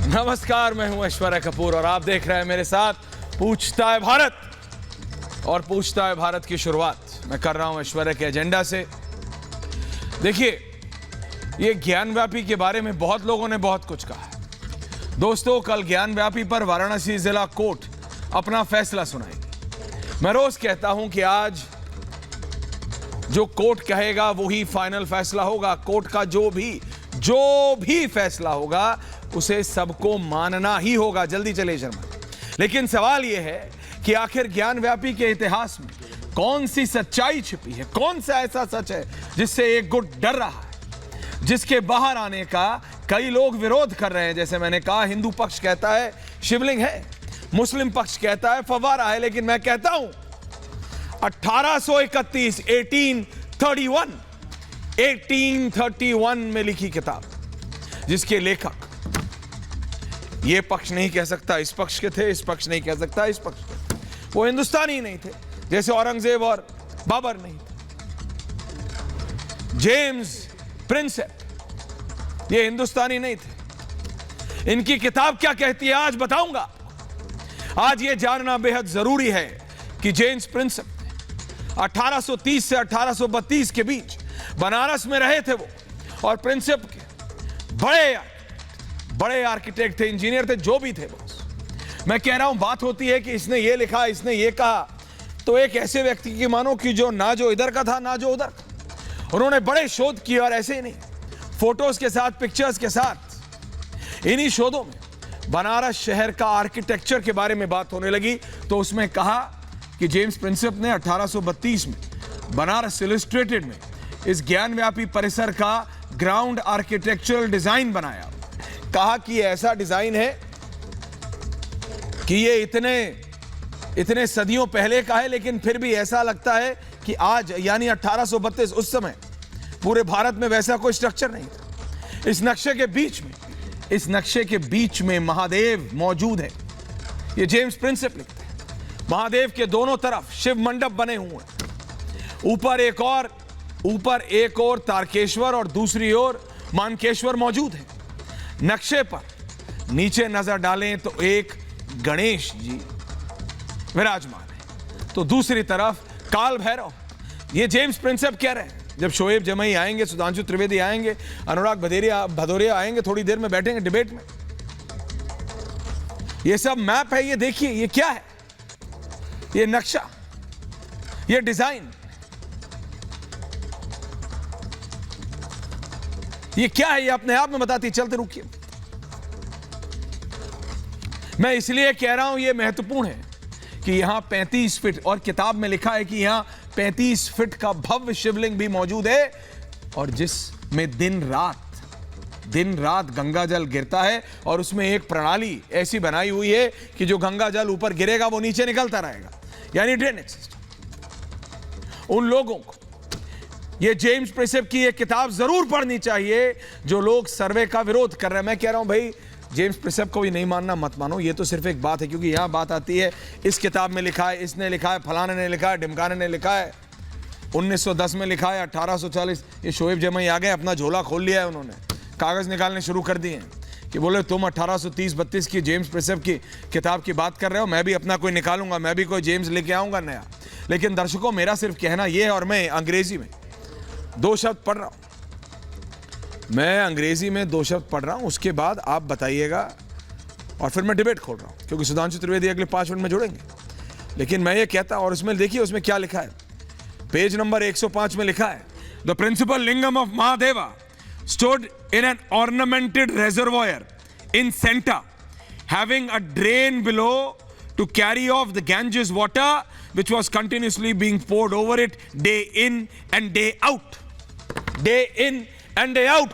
नमस्कार, मैं हूं ऐश्वर्या कपूर और आप देख रहे हैं मेरे साथ पूछता है भारत। और पूछता है भारत की शुरुआत मैं कर रहा हूं ऐश्वर्या के एजेंडा से। देखिए, ये ज्ञानव्यापी के बारे में बहुत लोगों ने बहुत कुछ कहा है। दोस्तों, कल ज्ञानव्यापी पर वाराणसी जिला कोर्ट अपना फैसला सुनाएगी। मैं रोज कहता हूं कि आज जो कोर्ट कहेगा वही फाइनल फैसला होगा। कोर्ट का जो भी फैसला होगा उसे सबको मानना ही होगा। जल्दी चले शर्मा। लेकिन सवाल यह है कि आखिर ज्ञानव्यापी के इतिहास में कौन सी सच्चाई छिपी है, कौन सा ऐसा सच है जिससे एक गुट डर रहा है, जिसके बाहर आने का कई लोग विरोध कर रहे हैं। जैसे मैंने कहा, हिंदू पक्ष कहता है शिवलिंग है, मुस्लिम पक्ष कहता है फव्वारा है, लेकिन मैं कहता हूं 1831 1831 में लिखी किताब, जिसके लेखक ये पक्ष नहीं कह सकता इस पक्ष के थे, इस पक्ष नहीं कह सकता इस पक्ष के थे। वो हिंदुस्तानी नहीं थे, जैसे औरंगजेब और बाबर नहीं थे। जेम्स प्रिंसेप ये हिंदुस्तानी नहीं थे। इनकी किताब क्या कहती है आज बताऊंगा। आज ये जानना बेहद जरूरी है कि जेम्स प्रिंसेप 1830 से 1832 के बीच बनारस में रहे थे वो, और प्रिंसेप के बड़े आर्किटेक्ट थे, इंजीनियर थे, जो भी थे बॉस। मैं कह रहा हूं, बात होती है कि इसने ये लिखा, इसने ये कहा, तो एक ऐसे व्यक्ति की मानो कि जो ना जो इधर का था ना जो उधर का। उन्होंने बड़े शोध किए, और ऐसे ही नहीं, फोटोज के साथ, पिक्चर्स के साथ। इन्हीं शोधों में बनारस शहर का आर्किटेक्चर के बारे में बात होने लगी, तो उसमें कहा कि जेम्स प्रिंसेप ने 1832 में बनारस इलस्ट्रेटेड में इस ज्ञानव्यापी परिसर का ग्राउंड आर्किटेक्चरल डिजाइन बनाया। कहा कि ऐसा डिजाइन है कि ये इतने सदियों पहले का है, लेकिन फिर भी ऐसा लगता है कि आज, यानी 1832, उस समय पूरे भारत में वैसा कोई स्ट्रक्चर नहीं था। इस नक्शे के बीच में महादेव मौजूद है। ये जेम्स प्रिंसेप लिखते हैं। महादेव के दोनों तरफ शिव मंडप बने हुए हैं। ऊपर एक और तारकेश्वर और दूसरी ओर मानकेश्वर मौजूद है। नक्शे पर नीचे नजर डालें तो एक गणेश जी विराजमान है, तो दूसरी तरफ काल भैरव। ये जेम्स प्रिंसेप कह रहे हैं। जब शोएब जमई आएंगे, सुधांशु त्रिवेदी आएंगे, अनुराग भदौरिया आएंगे, थोड़ी देर में बैठेंगे डिबेट में। ये सब मैप है, ये देखिए, ये क्या है, ये नक्शा, ये डिजाइन, ये क्या है, ये अपने आप में बताती। चलते रुकिए, मैं इसलिए कह रहा हूं ये महत्वपूर्ण है कि यहां 35 फीट, और किताब में लिखा है कि यहां 35 फीट का भव्य शिवलिंग भी मौजूद है, और जिसमें दिन रात गंगा जल गिरता है, और उसमें एक प्रणाली ऐसी बनाई हुई है कि जो गंगा जल ऊपर गिरेगा वो नीचे निकलता रहेगा, यानी ड्रेनेज सिस्टम। उन लोगों को ये जेम्स प्रिंसेप की एक किताब जरूर पढ़नी चाहिए जो लोग सर्वे का विरोध कर रहे हैं। मैं कह रहा हूं भाई, जेम्स प्रिंसेप को भी नहीं मानना मत मानो, ये तो सिर्फ एक बात है, क्योंकि यहां बात आती है इस किताब में लिखा है, इसने लिखा है, फलाने ने लिखा है, ढिमकाने ने लिखा है, 1910 में लिखा है, 1840। ये शोएब जमई आ गए, अपना झोला खोल लिया है उन्होंने, कागज निकालने शुरू कर दिए हैं कि बोले तुम 1830-32 की जेम्स प्रिंसेप की किताब की बात कर रहे हो, मैं भी अपना कोई निकालूंगा, मैं भी कोई जेम्स लेके आऊंगा नया। लेकिन दर्शकों, मेरा सिर्फ कहना यह है, और मैं अंग्रेजी में 2 शब्द पढ़ रहा हूं, मैं अंग्रेजी में 2 शब्द पढ़ रहा हूं, उसके बाद आप बताइएगा, और फिर मैं डिबेट खोल रहा हूं, क्योंकि सुधांशु त्रिवेदी अगले 5 मिनट में जुड़ेंगे। लेकिन मैं ये कहता, और उसमें देखिए उसमें क्या लिखा है, पेज नंबर 105 में लिखा है, the principal lingam of Mahadeva stood in an ornamented reservoir in center, having a drain below to carry off the Ganges water, which was continuously being poured over it day in and day out. Day in and day out.